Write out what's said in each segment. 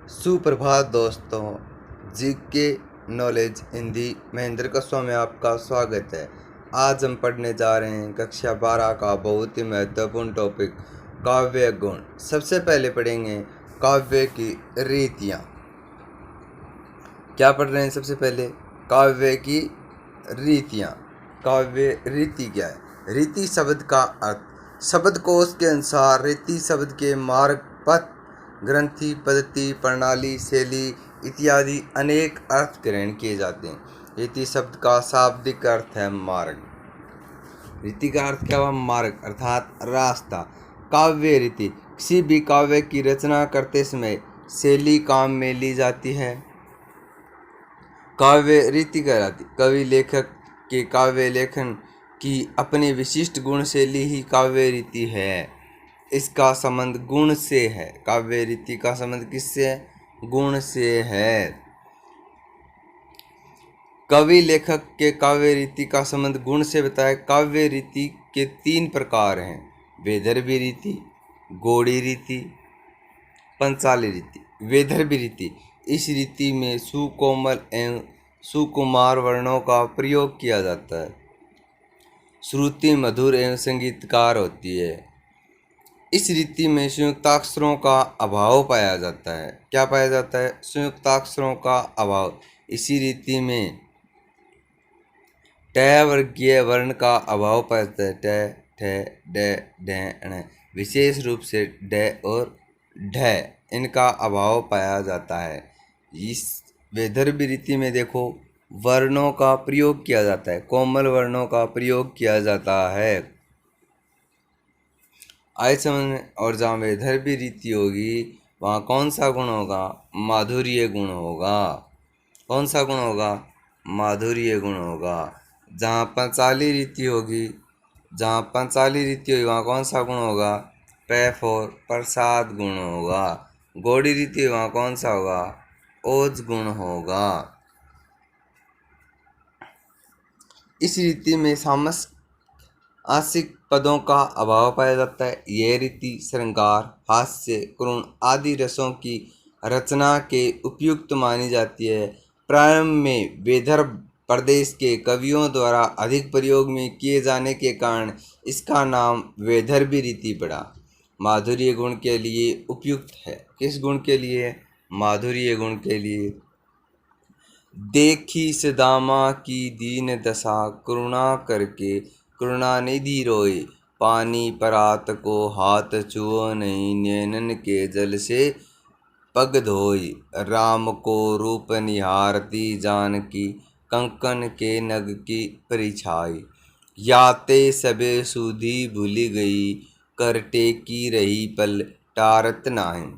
सुप्रभात दोस्तों। GK knowledge Hindi Mahendra Kaswan में आपका स्वागत है। आज हम पढ़ने जा रहे हैं कक्षा 12 का बहुत ही महत्वपूर्ण टॉपिक काव्य गुण। सबसे पहले पढ़ेंगे काव्य की रीतियाँ। क्या पढ़ रहे हैं? सबसे पहले काव्य की रीतियाँ। काव्य रीति क्या है? रीति शब्द का अर्थ। शब्दकोश के अनुसार रीति शब्द के मार्ग, पथ, ग्रंथि, पद्धति, प्रणाली, शैली इत्यादि अनेक अर्थ ग्रहण किए जाते हैं। रीति शब्द का शाब्दिक अर्थ है मार्ग। रीति का अर्थ क्या हुआ? मार्ग अर्थात रास्ता। काव्य रीति किसी भी काव्य की रचना करते समय शैली काम में ली जाती है। काव्य रीति कहलाती। कवि लेखक के काव्य लेखन की अपनी विशिष्ट गुण शैली ही काव्य रीति है। इसका संबंध गुण से है। काव्य रीति का संबंध किससे है? गुण से है। कवि लेखक के काव्य रीति का संबंध गुण से बताया। काव्य रीति के 3 प्रकार हैं: वैदर्भी रीति, गौड़ी रीति, पंचाली रीति। वैदर्भी रीति, इस रीति में सुकोमल एवं सुकुमार वर्णों का प्रयोग किया जाता है। श्रुति मधुर एवं संगीतकार होती है। इस रीति में संयुक्ताक्षरों का अभाव पाया जाता है। क्या पाया जाता है? संयुक्ताक्षरों का अभाव। इसी रीति में ट वर्गीय वर्ण का अभाव पाया जाता है। ट, ठ, ड, ढ, ण। विशेष रूप से ड और ढ इनका अभाव पाया जाता है। इस वैदर्भी रीति में देखो वर्णों का प्रयोग किया जाता है, कोमल वर्णों का प्रयोग किया जाता है। आए समझ में। और जहाँ वैदर्भी रीति होगी वहाँ कौन सा गुण होगा? माधुर्य गुण होगा। कौन सा गुण होगा? माधुर्य गुण होगा। जहाँ पंचाली रीति होगी वहाँ कौन सा गुण होगा? पैफ और प्रसाद गुण होगा। गौड़ी रीति वहाँ कौन सा होगा? ओज गुण होगा। इस रीति में सामसिक पदों का अभाव पाया जाता है। यह रीति श्रृंगार, हास्य, करुण आदि रसों की रचना के उपयुक्त मानी जाती है। प्रारंभ में वैदर्भ प्रदेश के कवियों द्वारा अधिक प्रयोग में किए जाने के कारण इसका नाम वैदर्भी रीति पड़ा। माधुर्य गुण के लिए उपयुक्त है। किस गुण के लिए? माधुर्य गुण के लिए। देखी सुदामा की दीन दशा, करुणा करके करुणानिधि रोए। पानी परात को हाथ छुओ नहीं, नैनन के जल से पग धोई। राम को रूप निहारती जानकी, कंकन के नग की परिछाई। याते सबे सुधी भूली गई, करटे की रही पल टारत नाहीं।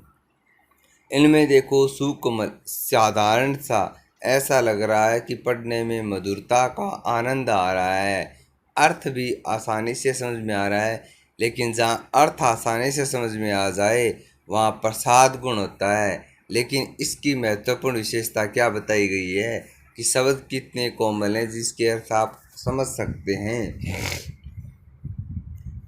इनमें देखो सुकोमल, साधारण सा, ऐसा लग रहा है कि पढ़ने में मधुरता का आनंद आ रहा है। अर्थ भी आसानी से समझ में आ रहा है। लेकिन जहाँ अर्थ आसानी से समझ में आ जाए वहाँ प्रसाद गुण होता है। लेकिन इसकी महत्वपूर्ण विशेषता क्या बताई गई है कि शब्द कितने कोमल हैं जिसके अर्थ आप समझ सकते हैं।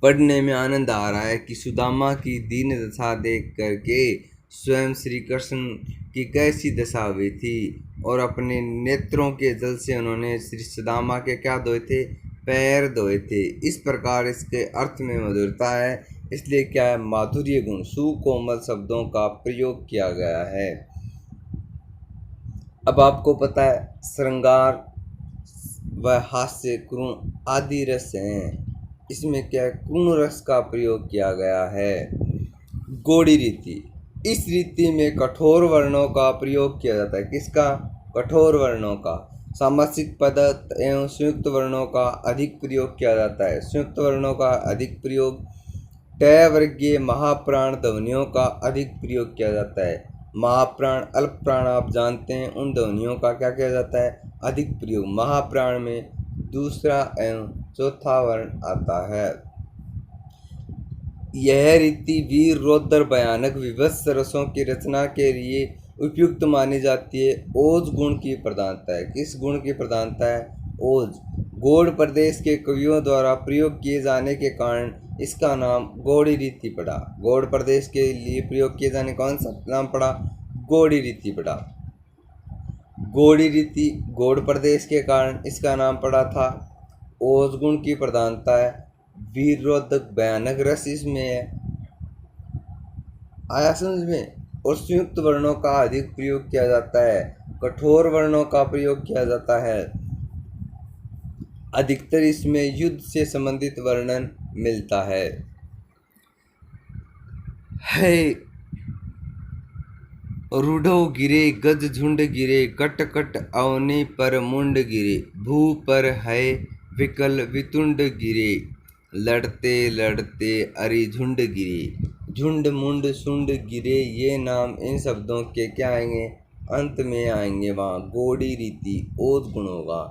पढ़ने में आनंद आ रहा है कि सुदामा की दीन दशा देख करके स्वयं श्री कृष्ण की कैसी दशा हुई थी और अपने नेत्रों के जल से उन्होंने श्री सुदामा के क्या धोए थे? पैर धोए थे। इस प्रकार इसके अर्थ में मधुरता है, इसलिए क्या है? माधुर्य गुण, सुकोमल शब्दों का प्रयोग किया गया है। अब आपको पता है श्रृंगार व हास्य, करुण आदि रस हैं। इसमें क्या है? करुण रस का प्रयोग किया गया है। गौड़ी रीति, इस रीति में कठोर वर्णों का प्रयोग किया जाता है। किसका? कठोर वर्णों का। सामसिक पद एवं संयुक्त वर्णों का अधिक प्रयोग किया जाता है। संयुक्त वर्णों का अधिक प्रयोग, ट वर्गीय महाप्राण ध्वनियों का अधिक प्रयोग किया जाता है। महाप्राण, अल्प प्राण आप जानते हैं, उन ध्वनियों का क्या किया जाता है? अधिक प्रयोग। महाप्राण में दूसरा एवं चौथा वर्ण आता है। यह रीति वीर, रौद्र, भयानक, विभत्स रसों की रचना के लिए उपयुक्त मानी जाती है। ओज गुण की प्रधानता है। किस गुण की प्रधानता है? ओज। गौड़ प्रदेश के कवियों द्वारा प्रयोग किए जाने के कारण इसका नाम गौड़ी रीति पड़ा। गौड़ प्रदेश के लिए प्रयोग किए जाने कौन सा नाम पड़ा? गौड़ी रीति पड़ा। गौड़ी रीति गौड़ प्रदेश के कारण इसका नाम पड़ा था। ओज गुण की प्रधानता है, वीररोधक भयानक रस इसमें है, आया समझ में। और संयुक्त वर्णों का अधिक प्रयोग किया जाता है, कठोर वर्णों का प्रयोग किया जाता है। अधिकतर इसमें युद्ध से संबंधित वर्णन मिलता है। रूढ़ो गिरे गज झुंड गिरे, कट कट अवनि पर मुंड गिरे, भू पर है विकल वितुंड गिरे, लड़ते लड़ते अरि झुंड गिरे। झुंड मुंड सुंड गिरे ये नाम इन शब्दों के क्या आएंगे, अंत में आएंगे। वहाँ गौड़ी रीति ओज गुण होगा।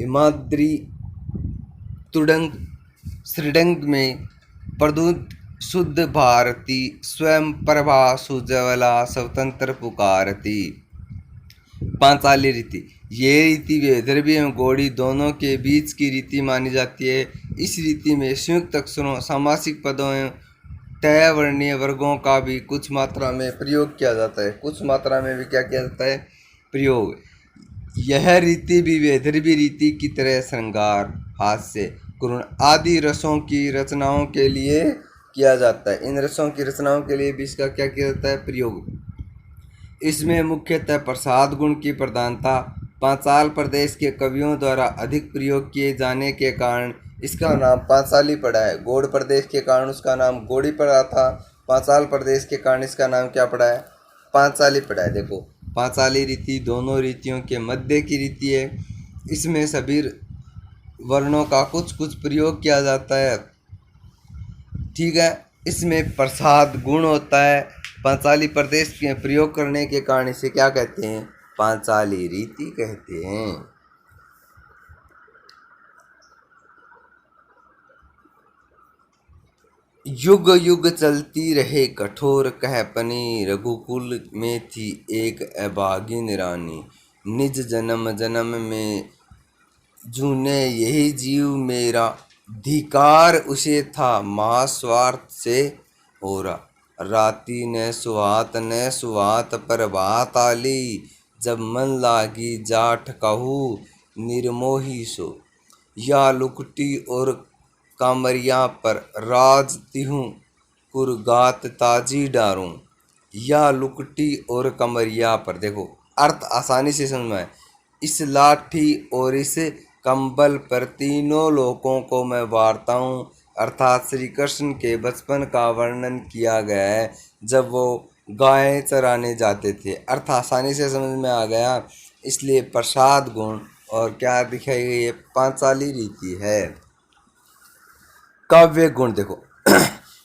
इमाद्री तुडंग श्रीडंग में प्रदुत शुद्ध भारती, स्वयं प्रभा सुजवला स्वतंत्र पुकारती। पांचाली रीति, ये रीति विदर्भी एवं गौड़ी दोनों के बीच की रीति मानी जाती है। इस रीति में संयुक्त अक्षरों, सामासिक पदों एवं तय वर्णीय वर्गों का भी कुछ मात्रा में प्रयोग किया जाता है। कुछ मात्रा में भी क्या किया जाता है, प्रयोग। यह रीति भी वैदर्भी रीति की तरह श्रृंगार, हास्य, करुण आदि रसों की रचनाओं के लिए किया जाता है। इन रसों की रचनाओं के लिए भी इसका क्या किया जाता है, प्रयोग। इसमें मुख्यतः प्रसाद गुण की प्रधानता पांचाल प्रदेश के कवियों द्वारा अधिक प्रयोग किए जाने के कारण इसका नाम पांचाली पड़ा है। गौड़ प्रदेश के कारण उसका नाम गौड़ी पड़ा था। पांचाल प्रदेश के कारण इसका नाम क्या पड़ा है, पांचाली पड़ा है। देखो, पांचाली रीति दोनों रीतियों के मध्य की रीति है। इसमें सभी वर्णों का कुछ कुछ प्रयोग किया जाता है, ठीक है। इसमें प्रसाद गुण होता है। पांचाली प्रदेश के प्रयोग करने के कारण इसे क्या कहते हैं, पांचाली रीति कहते हैं। युग युग चलती रहे कठोर कहपनी, रघुकुल में थी एक अभागिन रानी, निज जन्म जन्म में जूने यही जीव मेरा, धिकार उसे था महास्वार्थ से हो रहा, राती न सुहात पर बात आली, जब मन लागी जाठ कहू निर्मोही सो, या लुकटी और कामरिया पर राज तिहूँ कुरगात ताजी डारूं। या लुकटी और कमरिया पर, देखो अर्थ आसानी से समझ में आए। इस लाठी और इस कंबल पर तीनों लोगों को मैं वारता हूँ, अर्थात श्री कृष्ण के बचपन का वर्णन किया गया है जब वो गायें चराने जाते थे। अर्थ आसानी से समझ में आ गया, इसलिए प्रसाद गुण और क्या दिखाई गई है, पांचाली रीति है। काव्य गुण, देखो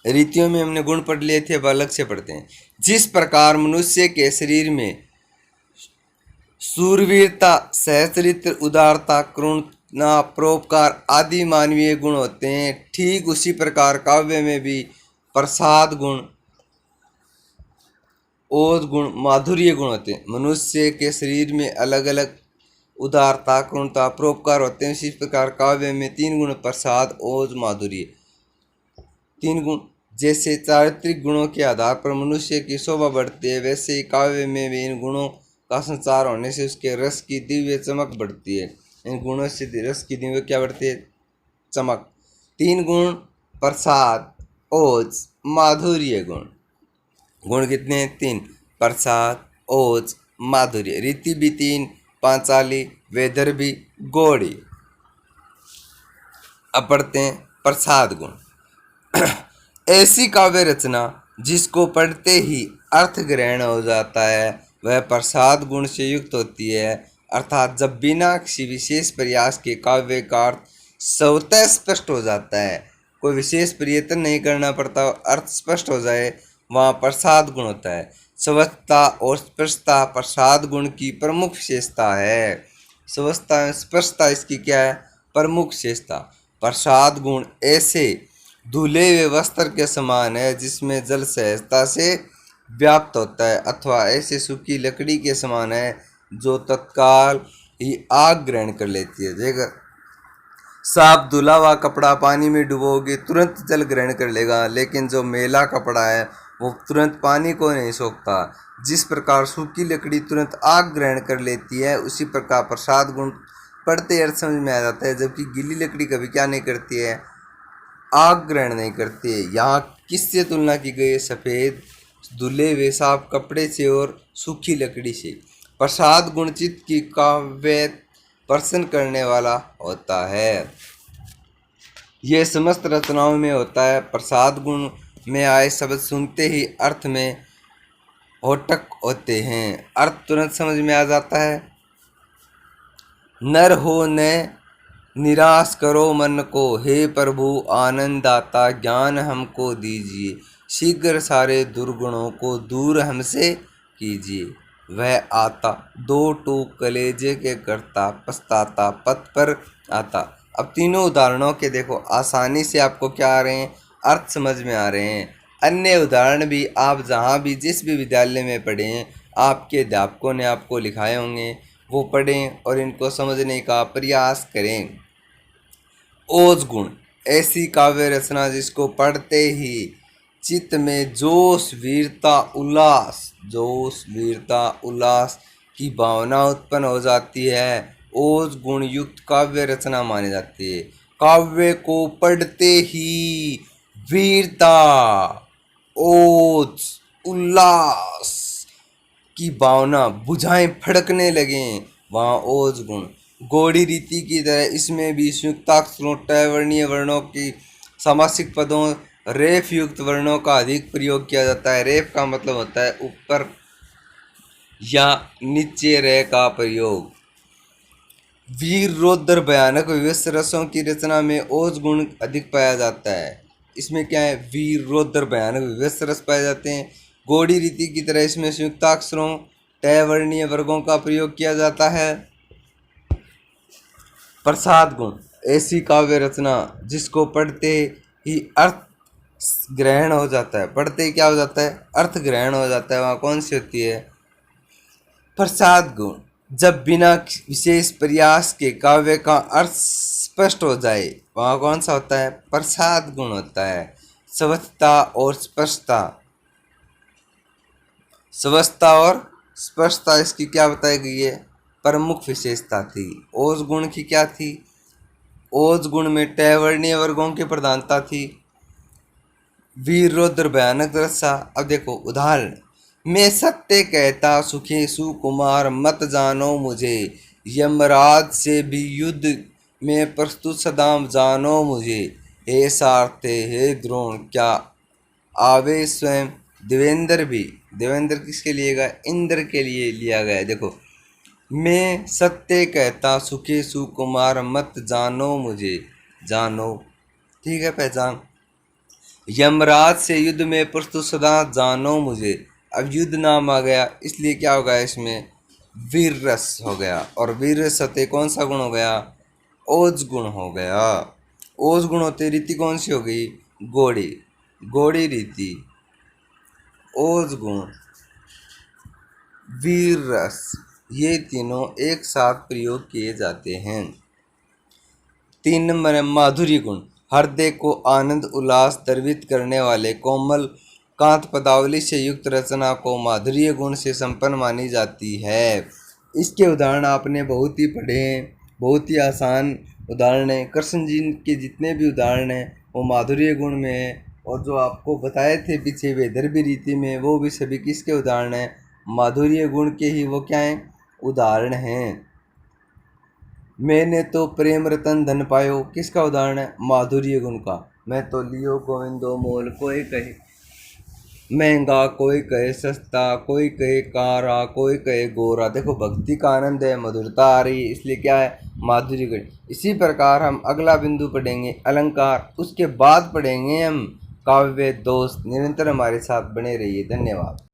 रीतियों में हमने गुण पढ़ लिए थे, अब अलग से पढ़ते हैं। जिस प्रकार मनुष्य के शरीर में शूरवीरता, सहचरित्र, उदारता, करुणा, परोपकार आदि मानवीय गुण होते हैं, ठीक उसी प्रकार काव्य में भी प्रसाद गुण, ओज गुण, माधुर्य गुण होते हैं। मनुष्य के शरीर में अलग अलग उदारता, करुणता, परोपकार होते हैं। इसी प्रकार काव्य में तीन गुण, प्रसाद, ओज, माधुर्य, तीन गुण। जैसे चारित्रिक गुणों के आधार पर मनुष्य की शोभा बढ़ती है, वैसे ही काव्य में भी इन गुणों का संचार होने से उसके रस की दिव्य चमक बढ़ती है। इन गुणों से रस की दिव्य क्या बढ़ती है, चमक। तीन गुण, प्रसाद, ओज, माधुर्य गुण। गुण कितने हैं, तीन, प्रसाद, ओज, माधुर्य। रीति भी तीन, पांचाली, वैदर्भी, गौड़ी। अब पढ़ते हैं प्रसाद गुण। ऐसी काव्य रचना जिसको पढ़ते ही अर्थ ग्रहण हो जाता है वह प्रसाद गुण से युक्त होती है, अर्थात जब बिना किसी विशेष प्रयास के काव्य का अर्थ स्वतः स्पष्ट हो जाता है, कोई विशेष प्रयत्न नहीं करना पड़ता, अर्थ स्पष्ट हो जाए, वहाँ प्रसाद गुण होता है। स्वस्थता और स्पष्टता प्रसाद गुण की प्रमुख विशेषता है। स्वस्थता और स्पष्टता इसकी क्या है, प्रमुख विशेषता। प्रसाद गुण ऐसे धुले हुए वस्त्र के समान है जिसमें जल सहजता से व्याप्त होता है, अथवा ऐसे सूखी लकड़ी के समान है जो तत्काल ही आग ग्रहण कर लेती है। देखा, साफ धुला हुआ कपड़ा पानी में डुबोगे तुरंत जल ग्रहण कर लेगा, लेकिन जो मेला कपड़ा है वो तुरंत पानी को नहीं सोखता। जिस प्रकार सूखी लकड़ी तुरंत आग ग्रहण कर लेती है, उसी प्रकार प्रसाद गुण पढ़ते अर्थ समझ में आ जाता है, जबकि गीली लकड़ी कभी क्या नहीं करती है, आग ग्रहण नहीं करती है। यहाँ किससे तुलना की गई है? सफ़ेद धुले हुए साफ कपड़े से और सूखी लकड़ी से। प्रसाद गुण चित्त की काव्य प्रसन्न करने वाला होता है। यह समस्त रचनाओं में होता है। प्रसाद गुण में आए शब्द सुनते ही अर्थ में होटक होते हैं, अर्थ तुरंत समझ में आ जाता है। नर हो न निराश करो मन को, हे प्रभु आनंद दाता ज्ञान हमको दीजिए। शीघ्र सारे दुर्गुणों को दूर हमसे कीजिए। वह आता दो टूक कलेजे के करता, पछताता पथ पर आता। अब तीनों उदाहरणों के देखो आसानी से आपको क्या आ रहे हैं, अर्थ समझ में आ रहे हैं। अन्य उदाहरण भी आप जहाँ भी जिस भी विद्यालय में पढ़े हैं, आपके अध्यापकों ने आपको लिखाए होंगे, वो पढ़ें और इनको समझने का प्रयास करें। ओज गुण ऐसी काव्य रचना जिसको पढ़ते ही चित्त में जोश वीरता उल्लास की भावना उत्पन्न हो जाती है, ओज गुण युक्त काव्य रचना मानी जाती है। काव्य को पढ़ते ही वीरता, ओज, उल्लास की भावना, भुजाएं फड़कने लगें, वहाँ ओज गुण। गौड़ी रीति की तरह इसमें भी संयुक्ताक्षरों, टैवर्णीय वर्णों की समासिक पदों, रेफ युक्त वर्णों का अधिक प्रयोग किया जाता है। रेफ का मतलब होता है ऊपर या नीचे रे का प्रयोग। वीर रौद्र भयानक विवश रसों की रचना में ओज गुण अधिक पाया जाता है। इसमें क्या है, वीर रौद्र भयानक विवश रस पाए जाते हैं। गौड़ी रीति की तरह इसमें संयुक्ताक्षरों, टैवर्णीय वर्गों का प्रयोग किया जाता है। प्रसाद गुण ऐसी काव्य रचना जिसको पढ़ते ही अर्थ ग्रहण हो जाता है। पढ़ते ही क्या हो जाता है, अर्थ ग्रहण हो जाता है। वहाँ कौन सी होती है, प्रसाद गुण। जब बिना विशेष प्रयास के काव्य का अर्थ स्पष्ट हो जाए, वहाँ कौन सा होता है, प्रसाद गुण होता है। स्वस्थता और स्पष्टता, स्वस्थता और स्पष्टता इसकी क्या बताई गई है, प्रमुख विशेषता थी। ओज गुण की क्या थी, ओज गुण में टैवर्णीय वर्गों की प्रधानता थी। वीर रौद्र भयानक दृश्य। अब देखो उदाहरण, मैं सत्य कहता सुखी सुकुमार मत जानो मुझे, यमराज से भी युद्ध में प्रस्तुत सदाम जानो मुझे। हे सारथे हे द्रोण क्या आवे स्वयं, देवेंद्र भी, देवेंद्र किसके लिए गया, इंद्र के लिए लिया गया है। देखो, मैं सत्य कहता सुखी सुकुमार मत जानो मुझे, जानो ठीक है पहचान। यमराज से युद्ध में प्रस्तुत सदा जानो मुझे। अब युद्ध नाम आ गया इसलिए क्या हो गया, इसमें वीर रस हो गया। और वीर रस होते कौन सा गुण हो गया, ओज गुण हो गया। ओज गुण होते रीति कौन सी हो गई, गौड़ी, गौड़ी रीति, ओज गुण, वीर रस, ये तीनों एक साथ प्रयोग किए जाते हैं। 3 नंबर है माधुर्य गुण। हृदय को आनंद उल्लास द्रवित करने वाले कोमल कांत पदावली से युक्त रचना को माधुर्य गुण से संपन्न मानी जाती है। इसके उदाहरण आपने बहुत ही पढ़े हैं, बहुत ही आसान उदाहरण है। कृष्ण जी के जितने भी उदाहरण हैं वो माधुर्य गुण में है, और जो आपको बताए थे पीछे वैदर्भी रीति में, वो भी सभी किसके उदाहरण हैं, माधुर्य गुण के ही वो क्या हैं, उदाहरण हैं। मैंने तो प्रेम रतन धन पायो, किसका उदाहरण है, माधुर्य गुण का। मैं तो लियो गोविंदो मोल, कोई कहे महंगा, कोई कहे सस्ता, कोई कहे कारा, कोई कहे गोरा। देखो भक्ति का आनंद है, मधुरता आ रही है, इसलिए क्या है, माधुर्य गुण। इसी प्रकार हम अगला बिंदु पढ़ेंगे अलंकार, उसके बाद पढ़ेंगे हम काव्य दोष। निरंतर हमारे साथ बने रहिए, धन्यवाद।